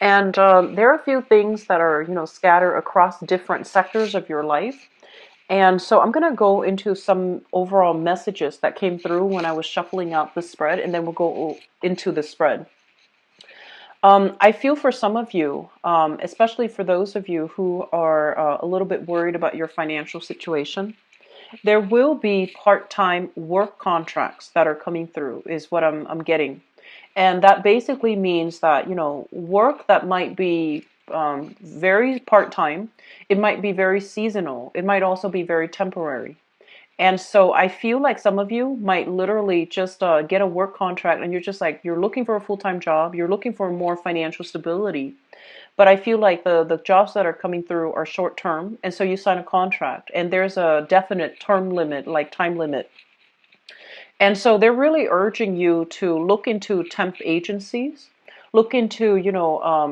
And there are a few things that are, scattered across different sectors of your life. And so I'm going to go into some overall messages that came through when I was shuffling out the spread, and then we'll go into the spread. I feel for some of you, especially for those of you who are a little bit worried about your financial situation, there will be part-time work contracts that are coming through, is what I'm getting. And that basically means that, work that might be very part-time, it might be very seasonal, it might also be very temporary. And so I feel like some of you might literally just get a work contract and you're just like, you're looking for a full-time job, you're looking for more financial stability. But I feel like the jobs that are coming through are short term. And so you sign a contract and there's a definite term limit, like time limit. And so they're really urging you to look into temp agencies, look into,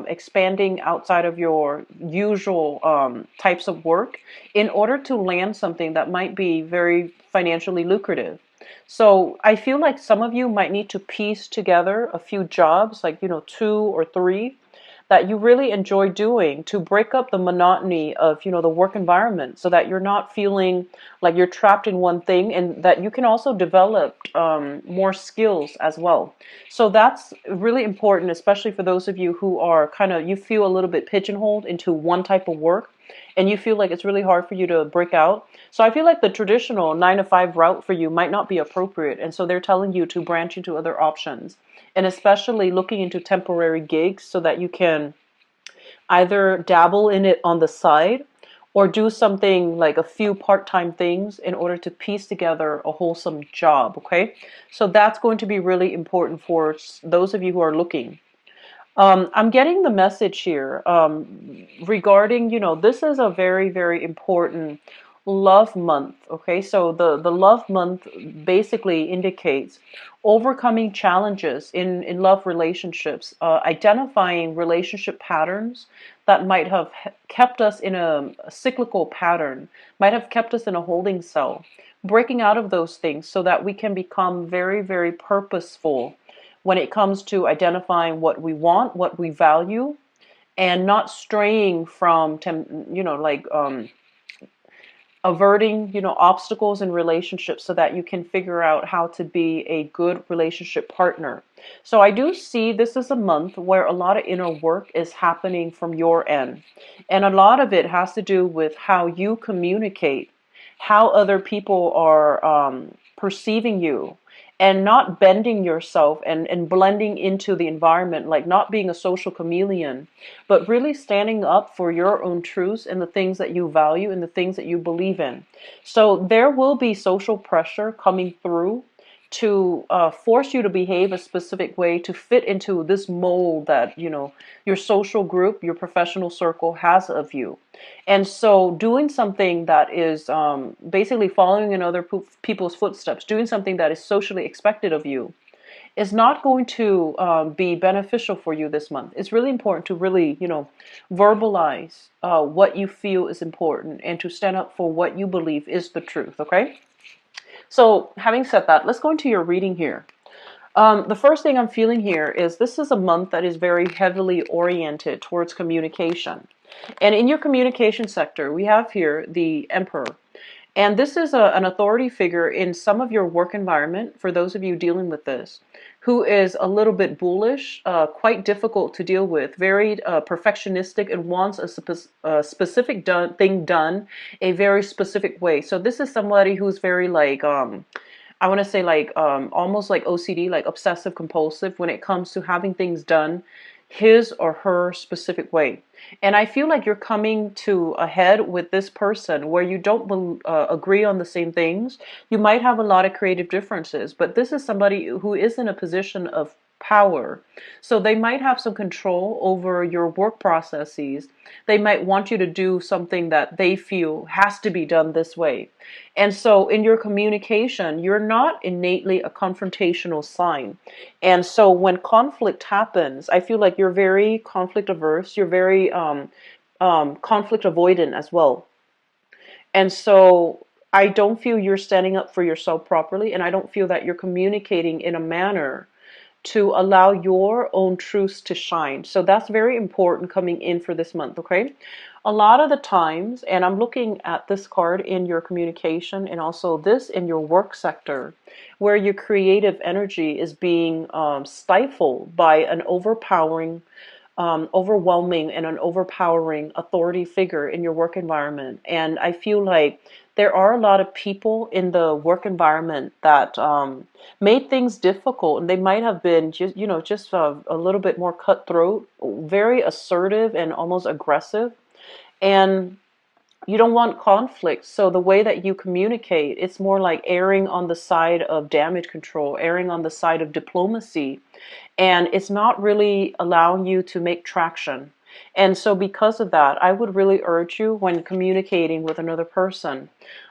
expanding outside of your usual types of work in order to land something that might be very financially lucrative. So I feel like some of you might need to piece together a few jobs, like, two or three that you really enjoy doing to break up the monotony of, the work environment so that you're not feeling like you're trapped in one thing, and that you can also develop more skills as well. So that's really important, especially for those of you who are you feel a little bit pigeonholed into one type of work and you feel like it's really hard for you to break out. So I feel like the traditional 9 to 5 route for you might not be appropriate. And so they're telling you to branch into other options, and especially looking into temporary gigs so that you can either dabble in it on the side or do something like a few part-time things in order to piece together a wholesome job. Okay, so that's going to be really important for those of you who are looking. I'm getting the message here regarding, this is a very, very important love month. Okay, so the love month basically indicates overcoming challenges in love relationships, identifying relationship patterns that might have kept us in a cyclical pattern, might have kept us in a holding cell, breaking out of those things so that we can become very, very purposeful when it comes to identifying what we want, what we value, and not straying from, averting, obstacles in relationships so that you can figure out how to be a good relationship partner. So I do see this is a month where a lot of inner work is happening from your end. And a lot of it has to do with how you communicate, how other people are perceiving you, and not bending yourself and blending into the environment, like not being a social chameleon, but really standing up for your own truths and the things that you value and the things that you believe in. So there will be social pressure coming through to force you to behave a specific way to fit into this mold that, your social group, your professional circle has of you. And so doing something that is basically following in other people's footsteps, doing something that is socially expected of you, is not going to be beneficial for you this month. It's really important to really, verbalize what you feel is important and to stand up for what you believe is the truth, okay? So having said that, let's go into your reading here. The first thing I'm feeling here is this is a month that is very heavily oriented towards communication. And in your communication sector, we have here the Emperor. And this is an authority figure in some of your work environment, for those of you dealing with this, who is a little bit bullish, quite difficult to deal with, very perfectionistic, and wants a specific thing done a very specific way. So this is somebody who's very like, I want to say like almost like OCD, like obsessive compulsive, when it comes to having things done his or her specific way. And I feel like you're coming to a head with this person where you don't agree on the same things. You might have a lot of creative differences, but this is somebody who is in a position of power. So they might have some control over your work processes. They might want you to do something that they feel has to be done this way. And so in your communication, you're not innately a confrontational sign. And so when conflict happens, I feel like you're very conflict averse. You're very conflict avoidant as well. And so I don't feel you're standing up for yourself properly. And I don't feel that you're communicating in a manner to allow your own truths to shine. So that's very important coming in for this month, okay? A lot of the times, and I'm looking at this card in your communication and also this in your work sector, where your creative energy is being stifled by an overwhelming and an overpowering authority figure in your work environment. And I feel like there are a lot of people in the work environment that made things difficult, and they might have been just, just a little bit more cutthroat, very assertive and almost aggressive. And you don't want conflict. So the way that you communicate, it's more like erring on the side of damage control, erring on the side of diplomacy, and it's not really allowing you to make traction. And so because of that, I would really urge you when communicating with another person,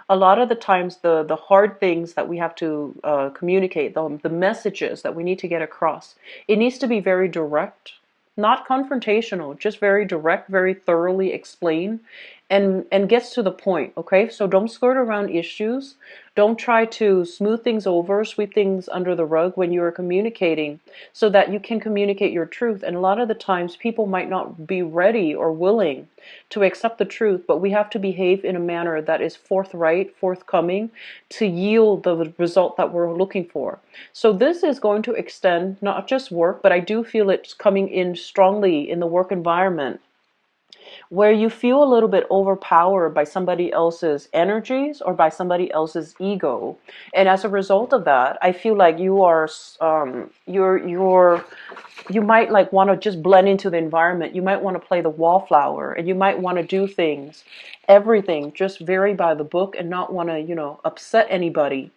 a lot of the times the hard things that we have to communicate, the messages that we need to get across, it needs to be very direct, not confrontational, just very direct, very thoroughly explained, and gets to the point, okay? So don't skirt around issues. Don't try to smooth things over, sweep things under the rug when you are communicating, so that you can communicate your truth. And a lot of the times people might not be ready or willing to accept the truth, but we have to behave in a manner that is forthright, forthcoming, to yield the result that we're looking for. So this is going to extend not just work, but I do feel it's coming in strongly in the work environment, where you feel a little bit overpowered by somebody else's energies or by somebody else's ego. And as a result of that, I feel like you are you might like want to just blend into the environment. You might want to play the wallflower, and you might want to do things, everything just very by the book, and not want to, upset anybody.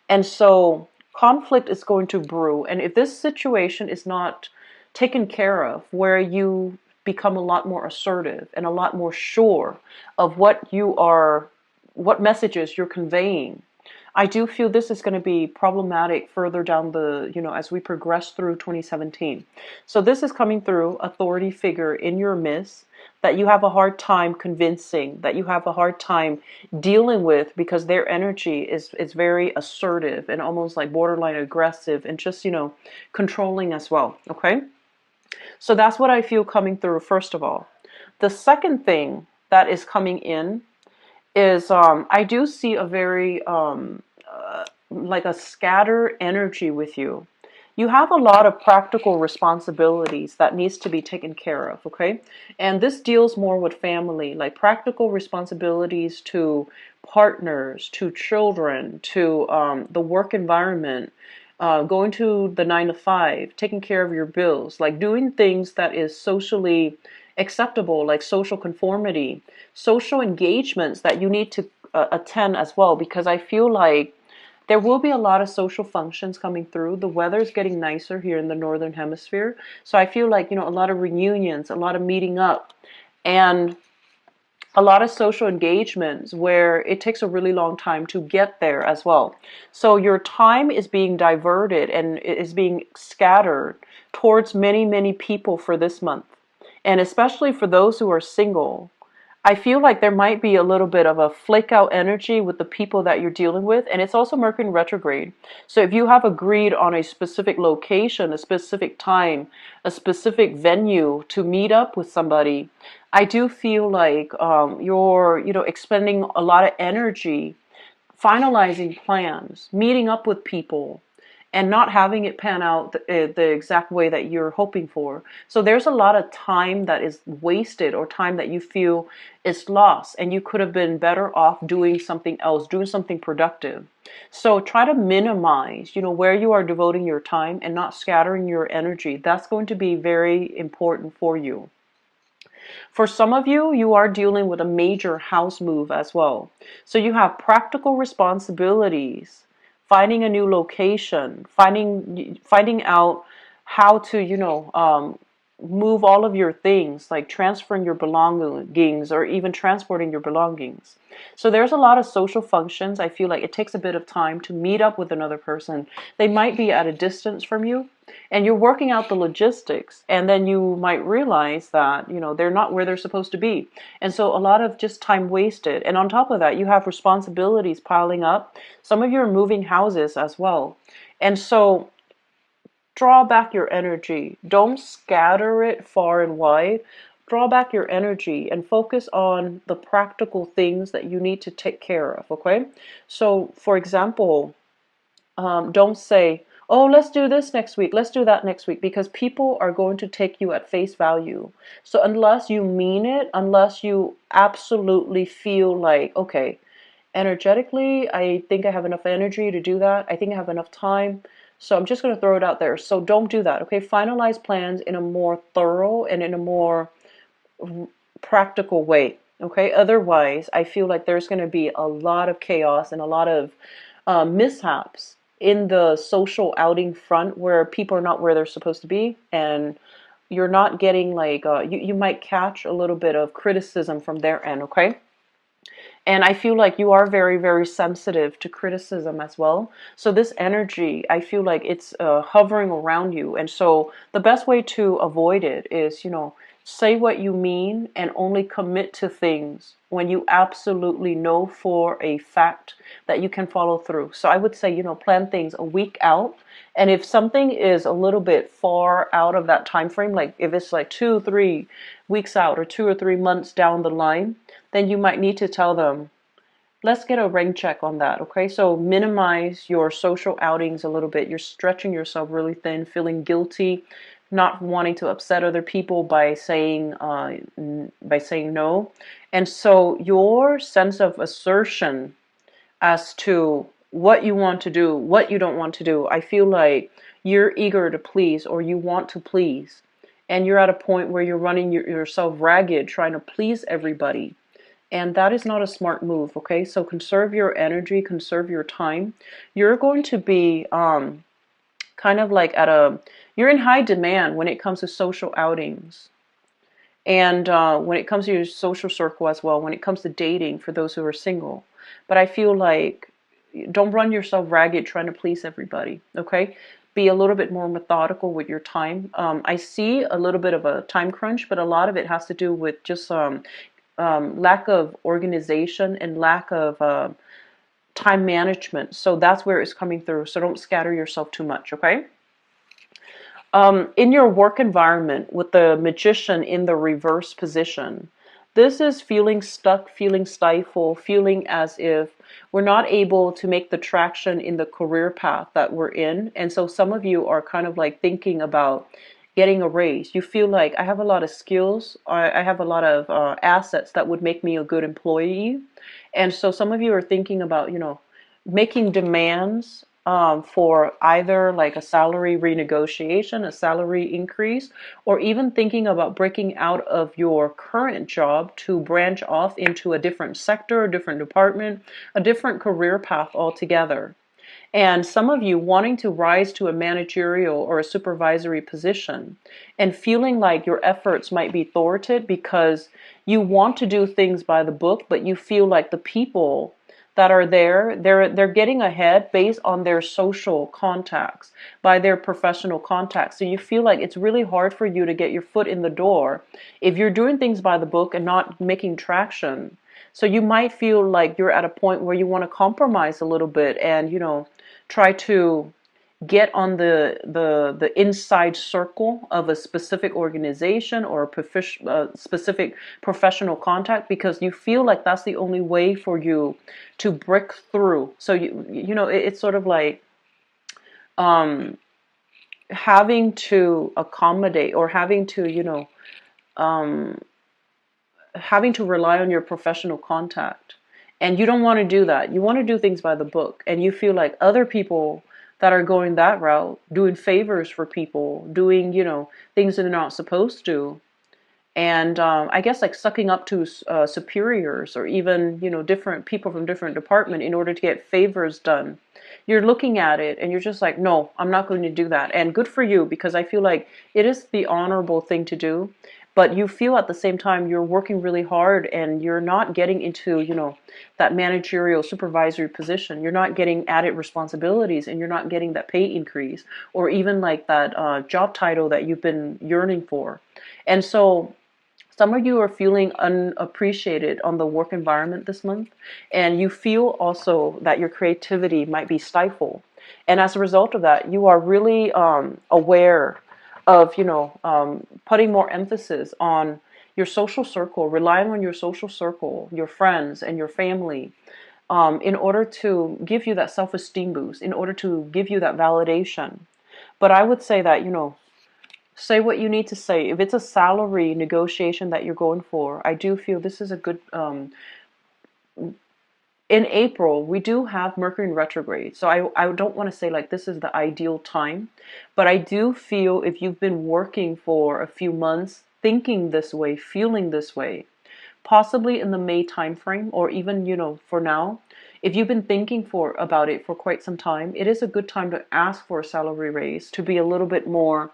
And so conflict is going to brew. And if this situation is not taken care of, where you become a lot more assertive and a lot more sure of what messages you're conveying, I do feel this is going to be problematic further down as we progress through 2017. So this is coming through authority figure in your midst that you have a hard time convincing, that you have a hard time dealing with, because their energy is very assertive and almost like borderline aggressive and just, controlling as well, okay? So that's what I feel coming through, first of all. The second thing that is coming in is I do see a very like a scattered energy with you. You have a lot of practical responsibilities that needs to be taken care of, okay? And this deals more with family, like practical responsibilities to partners, to children, to the work environment, going to the 9 to 5, taking care of your bills, like doing things that is socially acceptable, like social conformity, social engagements that you need to attend as well, because I feel like there will be a lot of social functions coming through. The weather's getting nicer here in the northern hemisphere, so I feel like, a lot of reunions, a lot of meeting up, and a lot of social engagements where it takes a really long time to get there as well. So your time is being diverted and it is being scattered towards many, many people for this month. And especially for those who are single, I feel like there might be a little bit of a flake out energy with the people that you're dealing with. And it's also Mercury retrograde. So if you have agreed on a specific location, a specific time, a specific venue to meet up with somebody, I do feel like you're, expending a lot of energy finalizing plans, meeting up with people, and not having it pan out the exact way that you're hoping for. So there's a lot of time that is wasted, or time that you feel is lost, and you could have been better off doing something else, doing something productive. So try to minimize, where you are devoting your time and not scattering your energy. That's going to be very important for you. For some of you, you are dealing with a major house move as well. So you have practical responsibilities, finding a new location, finding out how to, move all of your things, like transferring your belongings or even transporting your belongings. So there's a lot of social functions. I feel like it takes a bit of time to meet up with another person. They might be at a distance from you, and you're working out the logistics, and then you might realize that, they're not where they're supposed to be. And so a lot of just time wasted. And on top of that, you have responsibilities piling up. Some of you are moving houses as well. And so draw back your energy. Don't scatter it far and wide. Draw back your energy and focus on the practical things that you need to take care of, okay? So, for example, don't say, oh, let's do this next week, let's do that next week, because people are going to take you at face value. So unless you mean it, unless you absolutely feel like, okay, energetically, I think I have enough energy to do that, I think I have enough time, so I'm just going to throw it out there. So don't do that, okay? Finalize plans in a more thorough and in a more practical way, okay? Otherwise, I feel like there's going to be a lot of chaos and a lot of mishaps in the social outing front where people are not where they're supposed to be, and you're not getting like you might catch a little bit of criticism from their end, okay? And I feel like you are very, very sensitive to criticism as well. So this energy, I feel like it's hovering around you. And so the best way to avoid it is, say what you mean and only commit to things when you absolutely know for a fact that you can follow through. So I would say, plan things a week out. And if something is a little bit far out of that time frame, like if it's like 2 or 3 weeks out or 2 or 3 months down the line, then you might need to tell them, let's get a rain check on that, okay? So minimize your social outings a little bit. You're stretching yourself really thin, feeling guilty, not wanting to upset other people by saying no. And so your sense of assertion as to what you want to do, what you don't want to do, I feel like you're eager to please, or you want to please. And you're at a point where you're running yourself ragged trying to please everybody. And that is not a smart move, okay? So conserve your energy, conserve your time. You're going to be kind of like you're in high demand when it comes to social outings. And when it comes to your social circle as well, when it comes to dating for those who are single. But I feel like don't run yourself ragged trying to please everybody, okay? Be a little bit more methodical with your time. I see a little bit of a time crunch, but a lot of it has to do with just lack of organization and lack of time management. So that's where it's coming through. So don't scatter yourself too much, okay? In your work environment with the Magician in the reverse position, this is feeling stuck, feeling stifled, feeling as if we're not able to make the traction in the career path that we're in. And so some of you are kind of like thinking about getting a raise. You feel like I have a lot of skills, I have a lot of assets that would make me a good employee. And so some of you are thinking about, making demands for either like a salary renegotiation, a salary increase, or even thinking about breaking out of your current job to branch off into a different sector, a different department, a different career path altogether. And some of you wanting to rise to a managerial or a supervisory position and feeling like your efforts might be thwarted because you want to do things by the book, but you feel like the people that are there, they're getting ahead based on their social contacts, by their professional contacts. So you feel like it's really hard for you to get your foot in the door if you're doing things by the book and not making traction. So you might feel like you're at a point where you want to compromise a little bit and, try to get on the inside circle of a specific organization or a specific professional contact, because you feel like that's the only way for you to break through. So it's sort of like having to accommodate or having to having to rely on your professional contact. And you don't want to do that. You want to do things by the book. And you feel like other people that are going that route, doing favors for people, doing, things that they're not supposed to. And I guess like sucking up to superiors or even, different people from different department in order to get favors done. You're looking at it and you're just like, no, I'm not going to do that. And good for you, because I feel like it is the honorable thing to do. But you feel at the same time you're working really hard and you're not getting into, that managerial supervisory position. You're not getting added responsibilities and you're not getting that pay increase or even like that job title that you've been yearning for. And so some of you are feeling unappreciated on the work environment this month, and you feel also that your creativity might be stifled. And as a result of that, you are really aware of, putting more emphasis on your social circle, relying on your social circle, your friends and your family, in order to give you that self-esteem boost, in order to give you that validation. But I would say that, say what you need to say. If it's a salary negotiation that you're going for, I do feel this is a good, in April, we do have Mercury in retrograde. So I don't want to say like this is the ideal time, but I do feel if you've been working for a few months, thinking this way, feeling this way, possibly in the May timeframe, or even, for now, if you've been thinking about it for quite some time, it is a good time to ask for a salary raise, to be a little bit more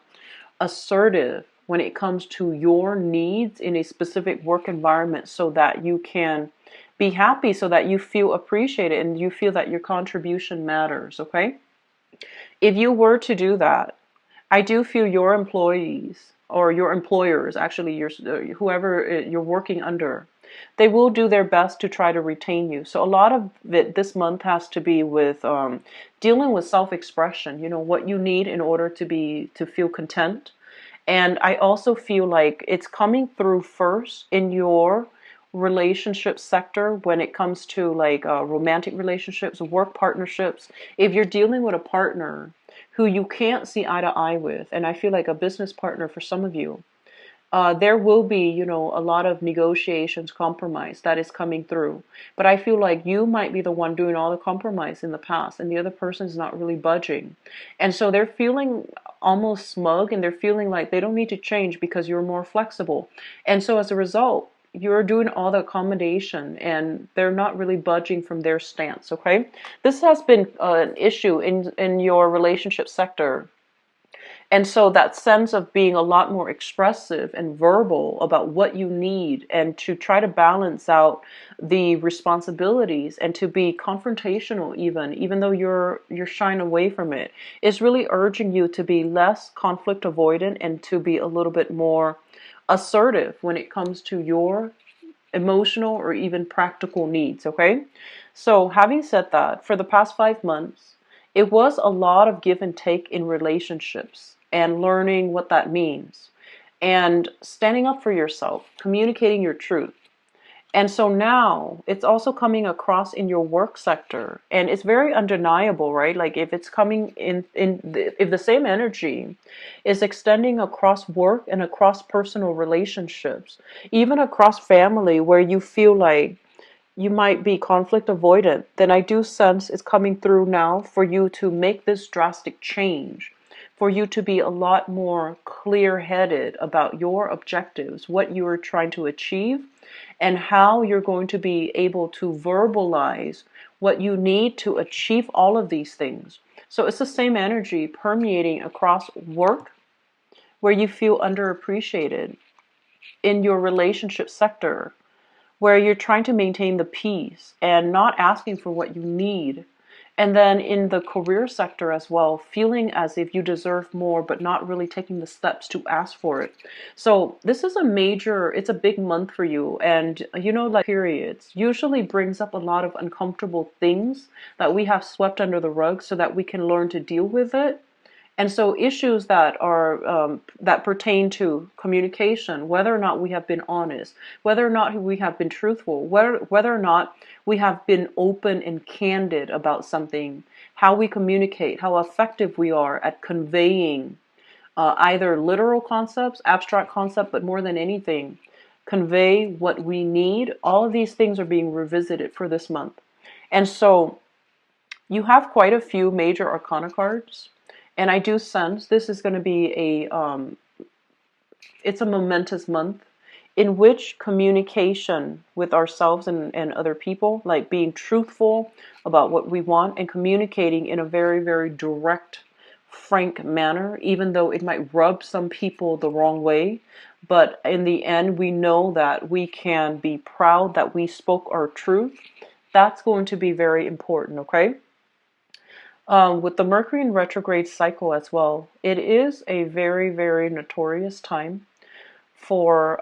assertive when it comes to your needs in a specific work environment, so that you can be happy, so that you feel appreciated and you feel that your contribution matters, okay? If you were to do that, I do feel your employees or your employers, actually whoever you're working under, they will do their best to try to retain you. So a lot of it this month has to be with dealing with self-expression, what you need in order to feel content. And I also feel like it's coming through first in your relationship sector when it comes to like romantic relationships, work partnerships. If you're dealing with a partner who you can't see eye to eye with, and I feel like a business partner for some of you, there will be, a lot of negotiations, compromise that is coming through. But I feel like you might be the one doing all the compromise in the past, and the other person's not really budging. And so they're feeling almost smug, and they're feeling like they don't need to change because you're more flexible. And so as a result, you're doing all the accommodation and they're not really budging from their stance, okay? This has been an issue in your relationship sector. And so that sense of being a lot more expressive and verbal about what you need, and to try to balance out the responsibilities and to be confrontational, even though you're shying away from it, is really urging you to be less conflict avoidant and to be a little bit more assertive when it comes to your emotional or even practical needs, okay? So having said that, for the past 5 months, it was a lot of give and take in relationships and learning what that means and standing up for yourself, communicating your truth. And so now it's also coming across in your work sector, and it's very undeniable, right? Like if it's coming if the same energy is extending across work and across personal relationships, even across family, where you feel like you might be conflict avoidant, then I do sense it's coming through now for you to make this drastic change, for you to be a lot more clear-headed about your objectives, what you are trying to achieve, and how you're going to be able to verbalize what you need to achieve all of these things. So it's the same energy permeating across work, where you feel underappreciated, in your relationship sector, where you're trying to maintain the peace and not asking for what you need. And then in the career sector as well, feeling as if you deserve more, but not really taking the steps to ask for it. So this is it's a big month for you. And like periods usually brings up a lot of uncomfortable things that we have swept under the rug so that we can learn to deal with it. And so issues that are that pertain to communication, whether or not we have been honest, whether or not we have been truthful, whether or not we have been open and candid about something, how we communicate, how effective we are at conveying either literal concepts, abstract concepts, but more than anything, convey what we need. All of these things are being revisited for this month. And so you have quite a few major arcana cards. And I do sense this is going to be it's a momentous month in which communication with ourselves and other people, like being truthful about what we want and communicating in a very, very direct, frank manner, even though it might rub some people the wrong way. But in the end, we know that we can be proud that we spoke our truth. That's going to be very important, okay? With the Mercury in retrograde cycle as well, it is a very, very notorious time for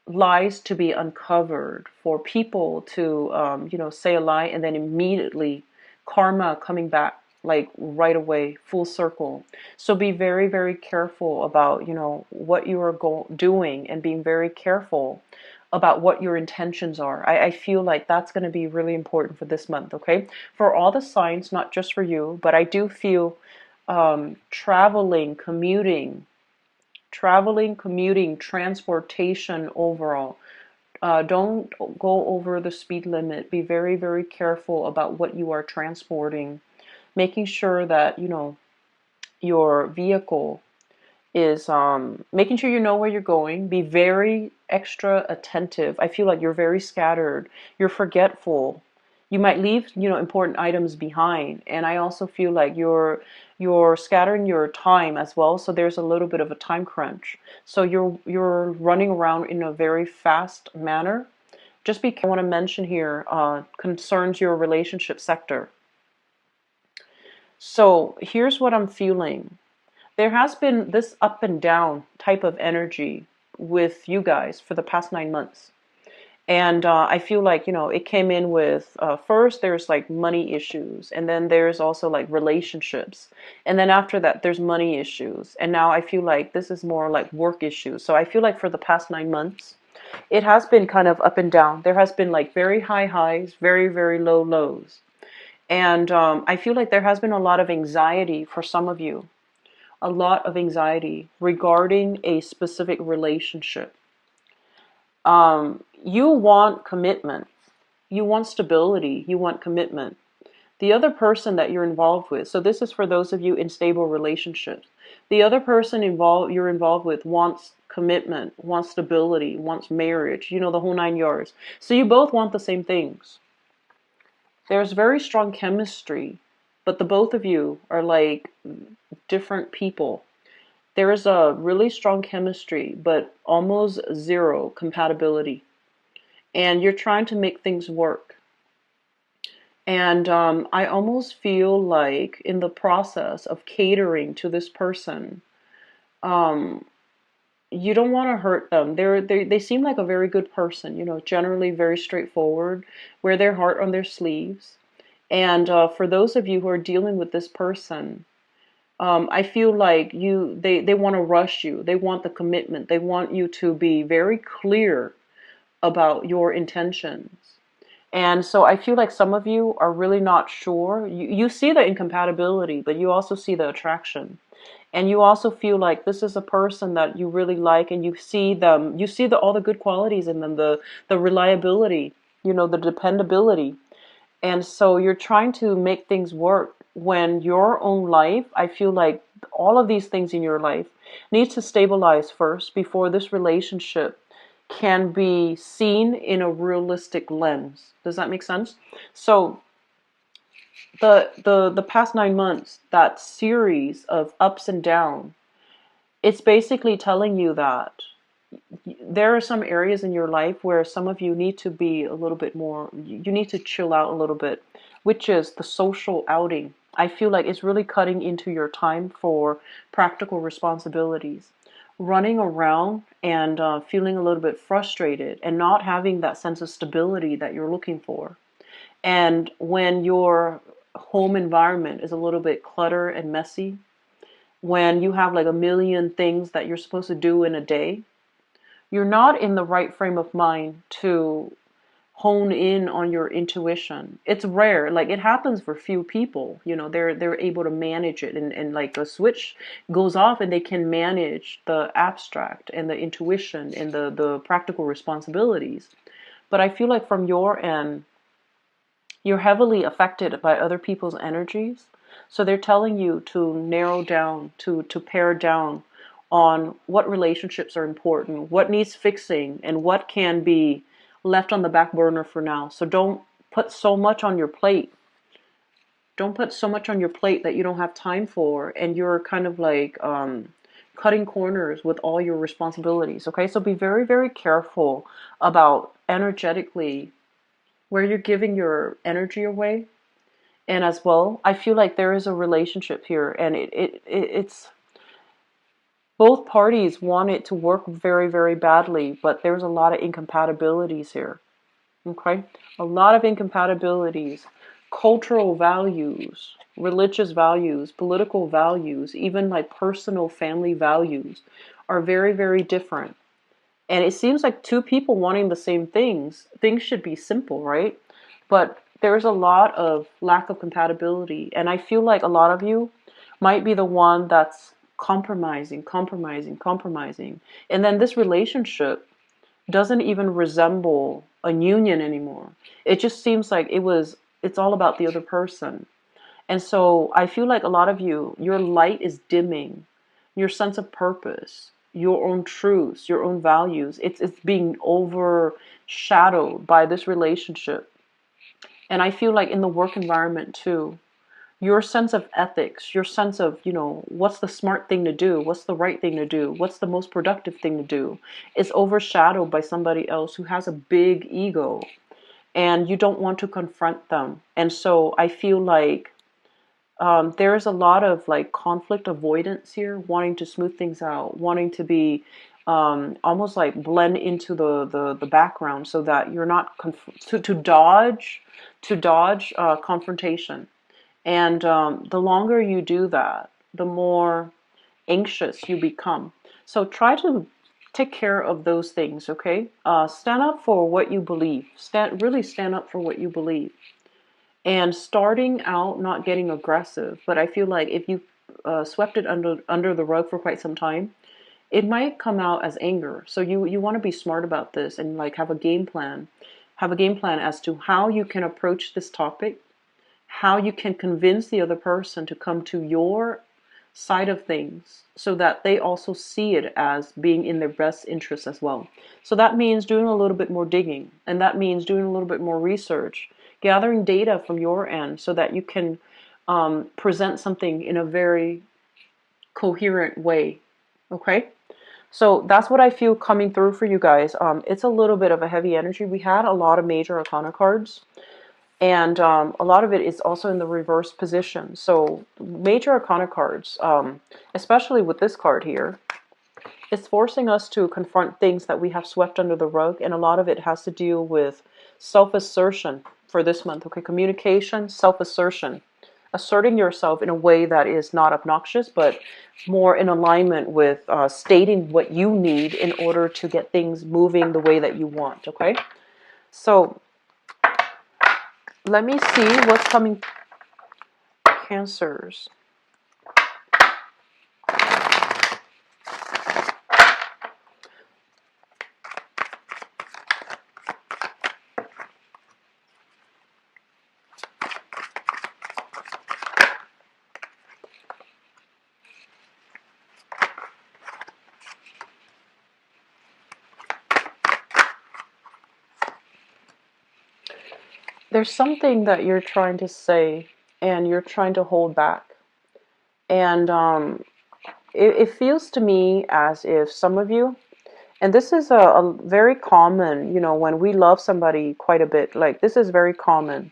lies to be uncovered, for people to, say a lie and then immediately karma coming back like right away, full circle. So be very, very careful about, what you are doing, and being very careful about what your intentions are. I feel like that's going to be really important for this month, okay? For all the signs, not just for you, but I do feel traveling, commuting, transportation overall. Don't go over the speed limit. Be very, very careful about what you are transporting. Making sure that, your vehicle is making sure you know where you're going. Be very extra attentive. I feel like you're very scattered. You're forgetful. You might leave, important items behind. And I also feel like you're scattering your time as well. So there's a little bit of a time crunch. So you're running around in a very fast manner. Just because I want to mention here concerns your relationship sector. So here's what I'm feeling. There has been this up and down type of energy with you guys for the past 9 months. And I feel like, it came in with first there's like money issues, and then there's also like relationships. And then after that, there's money issues. And now I feel like this is more like work issues. So I feel like for the past 9 months, it has been kind of up and down. There has been like very high highs, very, very low lows. And I feel like there has been a lot of anxiety for some of you, a lot of anxiety regarding a specific relationship. You want commitment, you want stability, you want commitment. The other person that you're involved with, so this is for those of you in stable relationships, the other person you're involved with wants commitment, wants stability, wants marriage, the whole 9 yards. So you both want the same things. There's very strong chemistry, but the both of you are like different people. There is a really strong chemistry, but almost zero compatibility. And you're trying to make things work. And I almost feel like in the process of catering to this person, you don't want to hurt them. They seem like a very good person, generally very straightforward, wear their heart on their sleeves. And for those of you who are dealing with this person, I feel like they want to rush you. They want the commitment. They want you to be very clear about your intentions. And so I feel like some of you are really not sure. You see the incompatibility, but you also see the attraction. And you also feel like this is a person that you really like, and you see all the good qualities in them, the reliability, the dependability. And so you're trying to make things work when your own life, I feel like all of these things in your life needs to stabilize first before this relationship can be seen in a realistic lens. Does that make sense? So the past 9 months, that series of ups and downs, it's basically telling you that there are some areas in your life where some of you need to be a little bit more, you need to chill out a little bit, which is the social outing. I feel like it's really cutting into your time for practical responsibilities. Running around and feeling a little bit frustrated and not having that sense of stability that you're looking for. And when your home environment is a little bit cluttered and messy, when you have like a million things that you're supposed to do in a day, you're not in the right frame of mind to hone in on your intuition. It's rare. Like, it happens for few people. They're able to manage it, and like a switch goes off and they can manage the abstract and the intuition and the practical responsibilities. But I feel like from your end, you're heavily affected by other people's energies. So they're telling you to narrow down, to pare down on what relationships are important, what needs fixing, and what can be left on the back burner for now. So don't put so much on your plate. Don't put so much on your plate that you don't have time for, and you're kind of like cutting corners with all your responsibilities. Okay, so be very, very careful about energetically where you're giving your energy away. And as well, I feel like there is a relationship here, and it's both parties want it to work very, very badly, but there's a lot of incompatibilities here. Okay? A lot of incompatibilities cultural values, religious values, political values, even like personal family values are very, very different. And it seems like two people wanting the same things should be simple, right? But there's a lot of lack of compatibility. And I feel like a lot of you might be the one that's compromising, compromising, compromising. And then this relationship doesn't even resemble a union anymore. It just seems like it's all about the other person. And so I feel like a lot of you, your light is dimming, your sense of purpose, your own truths, your own values. It's being overshadowed by this relationship. And I feel like in the work environment too, your sense of ethics, your sense of, what's the smart thing to do, what's the right thing to do, what's the most productive thing to do, is overshadowed by somebody else who has a big ego, and you don't want to confront them. And so I feel like there's a lot of like conflict avoidance here, wanting to smooth things out, wanting to be almost like blend into the background so that you're not to dodge confrontation. And the longer you do that, the more anxious you become. So try to take care of those things, okay? Stand up for what you believe. Really stand up for what you believe. And starting out, not getting aggressive. But I feel like if you swept it under the rug for quite some time, it might come out as anger. So you want to be smart about this and like have a game plan. Have a game plan as to how you can approach this topic, how you can convince the other person to come to your side of things so that they also see it as being in their best interest as well. So that means doing a little bit more digging, and that means doing a little bit more research, gathering data from your end so that you can present something in a very coherent way. Okay? So that's what I feel coming through for you guys. It's a little bit of a heavy energy. We had a lot of major arcana cards. And a lot of it is also in the reverse position. So major arcana cards, especially with this card here, it's forcing us to confront things that we have swept under the rug. And a lot of it has to do with self-assertion for this month. Okay, communication, self-assertion. Asserting yourself in a way that is not obnoxious, but more in alignment with stating what you need in order to get things moving the way that you want. Okay, so let me see what's coming. Cancers. There's something that you're trying to say and you're trying to hold back. And it feels to me as if some of you, and this is a very common, when we love somebody quite a bit, like this is very common.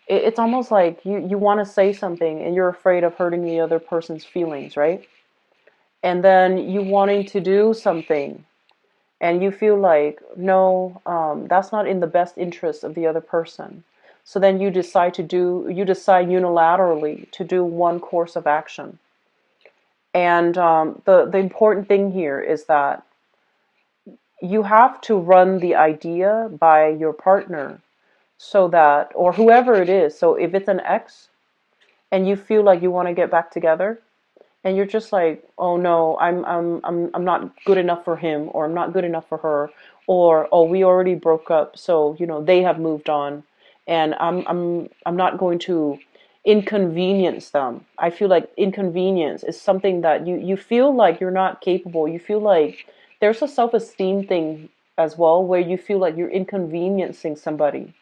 It's almost like you want to say something and you're afraid of hurting the other person's feelings, right? And then you wanting to do something and you feel like, no, that's not in the best interest of the other person. So then you decide unilaterally to do one course of action. And the important thing here is that you have to run the idea by your partner so that, or whoever it is. So if it's an ex and you feel like you want to get back together, and you're just like, oh no, I'm not good enough for him, or I'm not good enough for her, or oh, we already broke up, so they have moved on, and I'm not going to inconvenience them. I feel like inconvenience is something that you feel like you're not capable. You feel like there's a self-esteem thing as well, where you feel like you're inconveniencing somebody.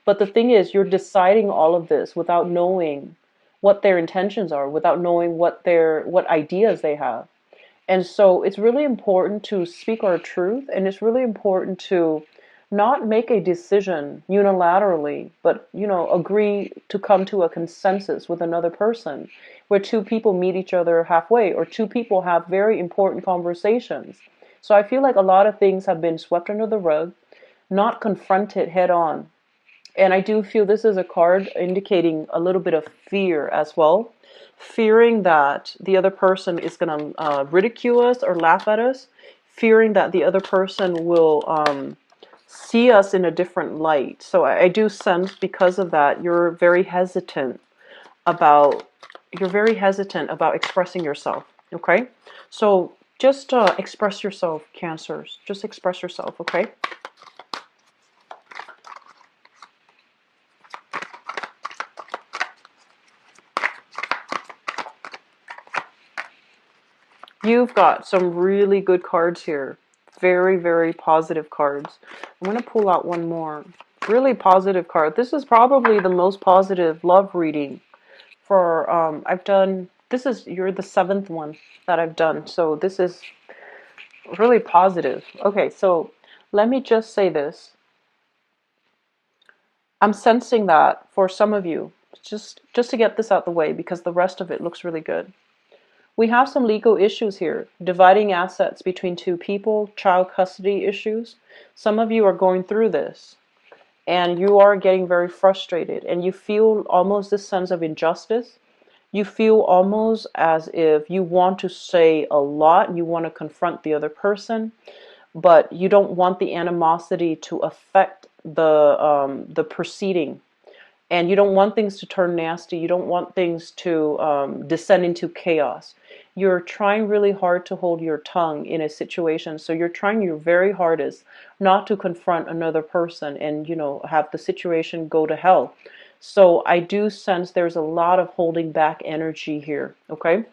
But the thing is, you're deciding all of this without knowing what their intentions are, without knowing what ideas they have. And so it's really important to speak our truth, and it's really important to not make a decision unilaterally, but agree to come to a consensus with another person, where two people meet each other halfway, or two people have very important conversations. So I feel like a lot of things have been swept under the rug, not confronted head on. And I do feel this is a card indicating a little bit of fear as well. Fearing that the other person is going to ridicule us or laugh at us. Fearing that the other person will see us in a different light. So I do sense because of that, about you're very hesitant about expressing yourself. Okay? So just express yourself, Cancers. Just express yourself, okay? You've got some really good cards here. Very, very positive cards. I'm going to pull out one more. Really positive card. This is probably the most positive love reading for, I've done, you're the 7th one that I've done. So this is really positive. Okay, so let me just say this. I'm sensing that for some of you, just to get this out the way, because the rest of it looks really good. We have some legal issues here, dividing assets between two people, child custody issues. Some of you are going through this, and you are getting very frustrated, and you feel almost this sense of injustice. You feel almost as if you want to say a lot, you want to confront the other person, but you don't want the animosity to affect the proceeding. And you don't want things to turn nasty. You don't want things to descend into chaos. You're trying really hard to hold your tongue in a situation. So you're trying your very hardest not to confront another person and, have the situation go to hell. So I do sense there's a lot of holding back energy here, okay?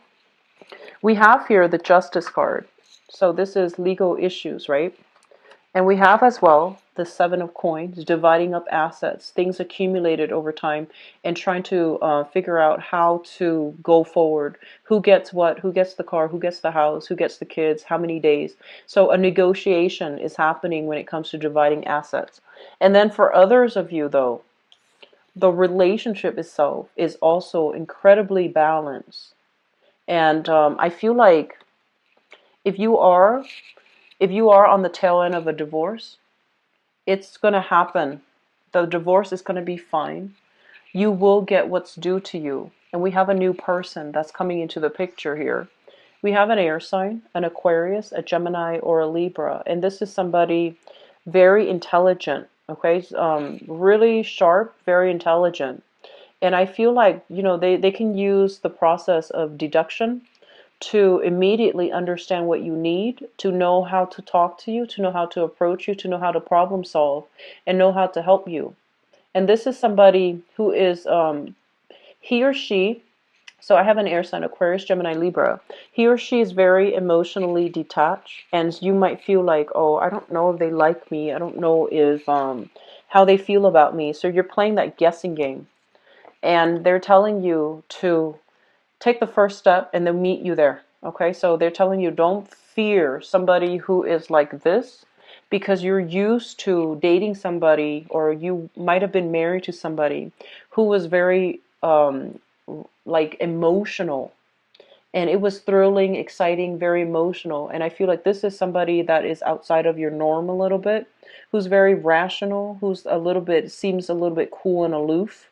We have here the Justice card. So this is legal issues, right? And we have as well the 7 of Coins, dividing up assets, things accumulated over time, and trying to figure out how to go forward. Who gets what? Who gets the car? Who gets the house? Who gets the kids? How many days? So a negotiation is happening when it comes to dividing assets. And then for others of you, though, the relationship itself is also incredibly balanced. And I feel like if you are on the tail end of a divorce, it's going to happen. The divorce is going to be fine. You will get what's due to you. And we have a new person that's coming into the picture here. We have an air sign, an Aquarius, a Gemini, or a Libra. And this is somebody very intelligent, okay? Really sharp, very intelligent. And I feel like, they can use the process of deduction to immediately understand what you need, to know how to talk to you, to know how to approach you, to know how to problem solve, and know how to help you. And this is somebody who is, he or she, so I have an air sign, Aquarius, Gemini, Libra. He or she is very emotionally detached, and you might feel like, oh, I don't know if they like me. I don't know if, how they feel about me. So you're playing that guessing game. And they're telling you to take the first step and they'll meet you there. Okay, so they're telling you don't fear somebody who is like this, because you're used to dating somebody, or you might have been married to somebody who was very like emotional, and it was thrilling, exciting, very emotional. And I feel like this is somebody that is outside of your norm a little bit, who's very rational, who's seems a little bit cool and aloof.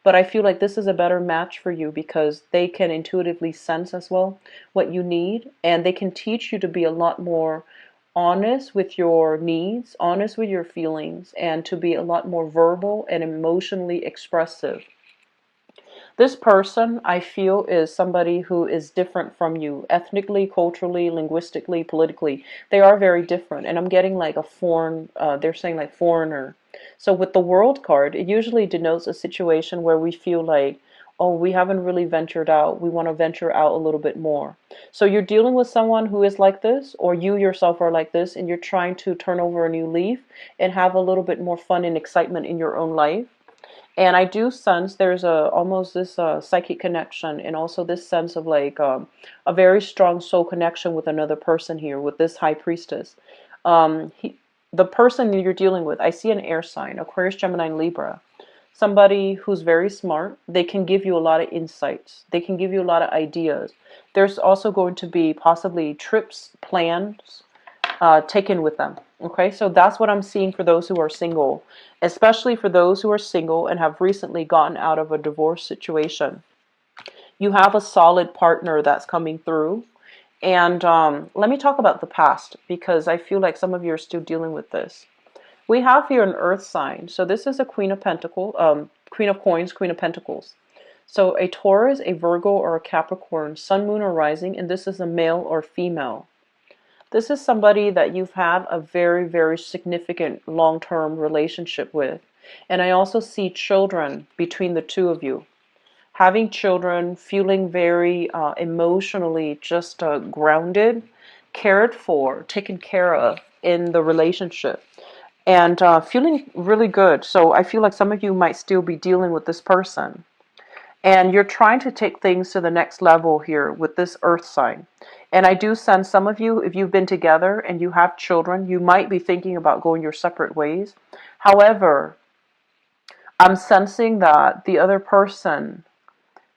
But I feel like this is a better match for you, because they can intuitively sense as well what you need, and they can teach you to be a lot more honest with your needs, honest with your feelings, and to be a lot more verbal and emotionally expressive. This person, I feel, is somebody who is different from you, ethnically, culturally, linguistically, politically. They are very different, and I'm getting like a foreign, they're saying like foreigner. So with the World card, it usually denotes a situation where we feel like, oh, we haven't really ventured out. We want to venture out a little bit more. So you're dealing with someone who is like this, or you yourself are like this, and you're trying to turn over a new leaf and have a little bit more fun and excitement in your own life. And I do sense there's almost this psychic connection, and also this sense of like a very strong soul connection with another person here, with this high priestess. The person you're dealing with, I see an air sign, Aquarius, Gemini, and Libra. Somebody who's very smart. They can give you a lot of insights. They can give you a lot of ideas. There's also going to be possibly trips, plans taken with them. Okay, so that's what I'm seeing for those who are single, especially for those who are single and have recently gotten out of a divorce situation. You have a solid partner that's coming through. And let me talk about the past, because I feel like some of you are still dealing with this. We have here an earth sign. So this is a Queen of Pentacles, Queen of Coins, Queen of Pentacles. So a Taurus, a Virgo, or a Capricorn, Sun, Moon, or Rising, and this is a male or female. This is somebody that you've had a very, very significant long-term relationship with. And I also see children between the two of you. Having children, feeling very emotionally just grounded, cared for, taken care of in the relationship, and feeling really good. So I feel like some of you might still be dealing with this person. And you're trying to take things to the next level here with this earth sign. And I do sense some of you, if you've been together and you have children, you might be thinking about going your separate ways. However, I'm sensing that the other person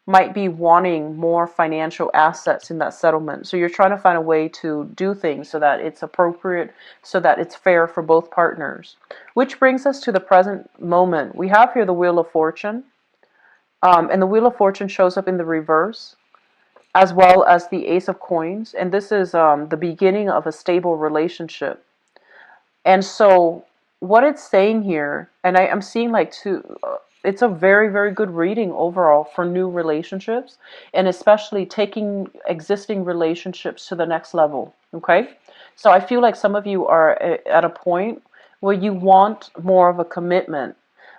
might be wanting more financial assets in that settlement. So you're trying to find a way to do things so that it's appropriate, so that it's fair for both partners. Which brings us to the present moment. We have here the Wheel of Fortune. And the Wheel of Fortune shows up in the reverse, as well as the Ace of Coins. And this is the beginning of a stable relationship. And so what it's saying here, and I'm seeing like it's a very, very good reading overall for new relationships, and especially taking existing relationships to the next level. Okay? So I feel like some of you are at a point where you want more of a commitment,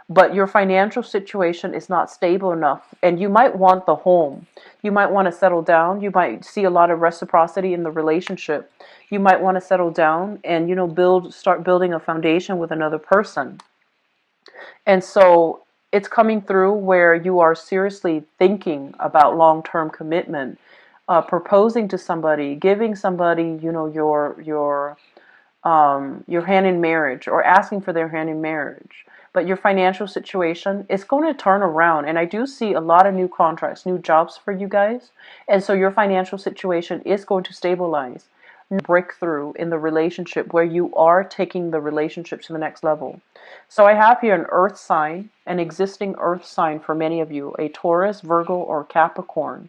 but your financial situation is not stable enough, and you might want the home. You might want to settle down. You might see a lot of reciprocity in the relationship. You might want to settle down and, start building a foundation with another person. And so it's coming through where you are seriously thinking about long-term commitment, proposing to somebody, giving somebody, your hand in marriage, or asking for their hand in marriage. But your financial situation is going to turn around. And I do see a lot of new contracts, new jobs for you guys. And so your financial situation is going to stabilize. Breakthrough in the relationship where you are taking the relationship to the next level. So I have here an earth sign, an existing earth sign for many of you, a Taurus, Virgo, or Capricorn.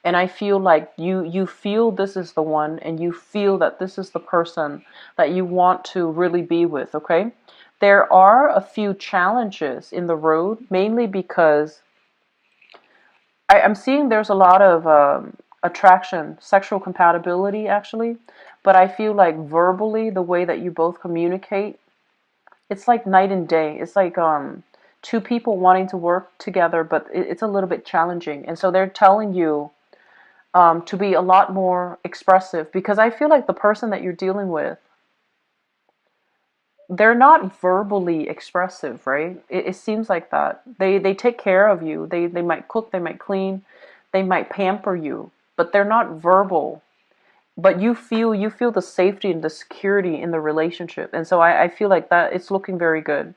And I feel like you feel this is the one, and you feel that this is the person that you want to really be with, okay? There are a few challenges in the road, mainly because I'm seeing there's a lot of attraction, sexual compatibility actually, but I feel like verbally, the way that you both communicate, it's like night and day. It's like two people wanting to work together, but it's a little bit challenging. And so they're telling you to be a lot more expressive, because I feel like the person that you're dealing with, they're not verbally expressive, right? It seems like that. They take care of you. They might cook, they might clean, they might pamper you, but they're not verbal. But you feel the safety and the security in the relationship. And so I feel like that it's looking very good.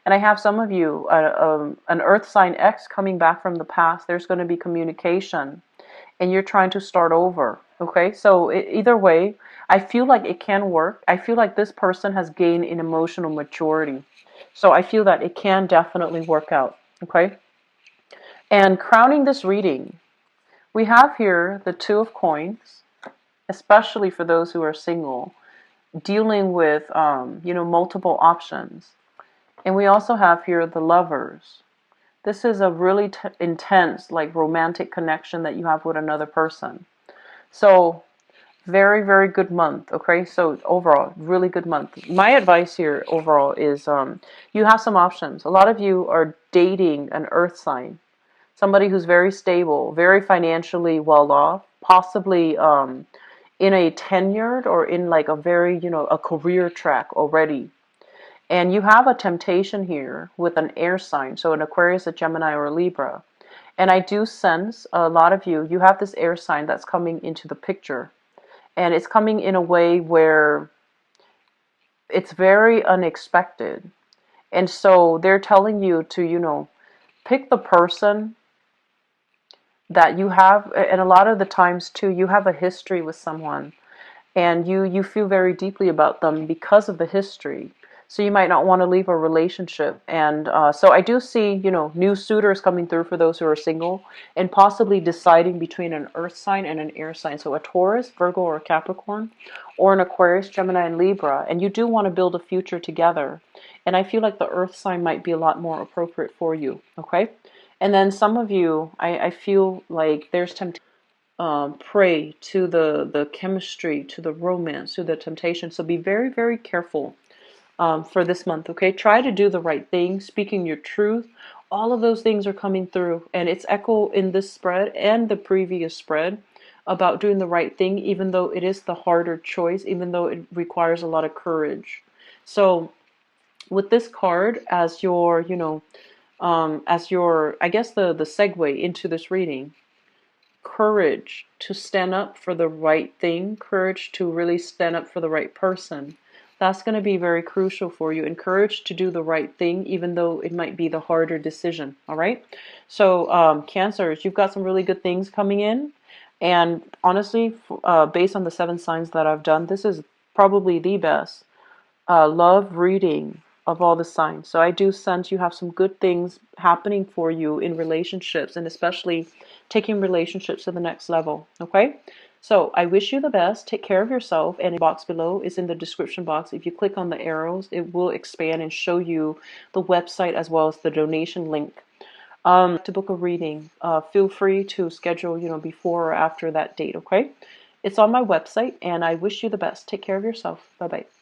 And I have some of you, an earth sign X coming back from the past. There's going to be communication, and you're trying to start over. Okay, so either way, I feel like it can work. I feel like this person has gained in emotional maturity. So I feel that it can definitely work out. Okay, and crowning this reading, we have here the Two of Coins, especially for those who are single, dealing with multiple options. And we also have here the Lovers. This is a really intense, like, romantic connection that you have with another person. So very, very good month. Okay, so overall, really good month. My advice here overall is you have some options. A lot of you are dating an earth sign, somebody who's very stable, very financially well off, possibly in a tenured, or in like a very, a career track already. And you have a temptation here with an air sign, so an Aquarius, a Gemini, or a Libra. And I do sense a lot of you have this air sign that's coming into the picture. And it's coming in a way where it's very unexpected. And so they're telling you to, pick the person that you have. And a lot of the times too, you have a history with someone. and you feel very deeply about them because of the history. So you might not want to leave a relationship. And so I do see, new suitors coming through for those who are single, and possibly deciding between an earth sign and an air sign. So a Taurus, Virgo, or Capricorn, or an Aquarius, Gemini, and Libra. And you do want to build a future together. And I feel like the earth sign might be a lot more appropriate for you. Okay. And then some of you, I feel like there's temptation, prey to the chemistry, to the romance, to the temptation. So be very, very careful for this month, okay? Try to do the right thing, speaking your truth. All of those things are coming through, and it's echo in this spread and the previous spread about doing the right thing, even though it is the harder choice, even though it requires a lot of courage. So with this card as your, I guess the segue into this reading, courage to stand up for the right thing, courage to really stand up for the right person. That's going to be very crucial for you. And courage to do the right thing, even though it might be the harder decision. All right. So, Cancers, you've got some really good things coming in. And honestly, based on the 7 signs that I've done, this is probably the best love reading of all the signs. So I do sense you have some good things happening for you in relationships, and especially taking relationships to the next level. Okay? So I wish you the best. Take care of yourself. And the box below is in the description box. If you click on the arrows, it will expand and show you the website as well as the donation link. To book a reading, feel free to schedule, before or after that date. Okay? It's on my website, and I wish you the best. Take care of yourself. Bye-bye.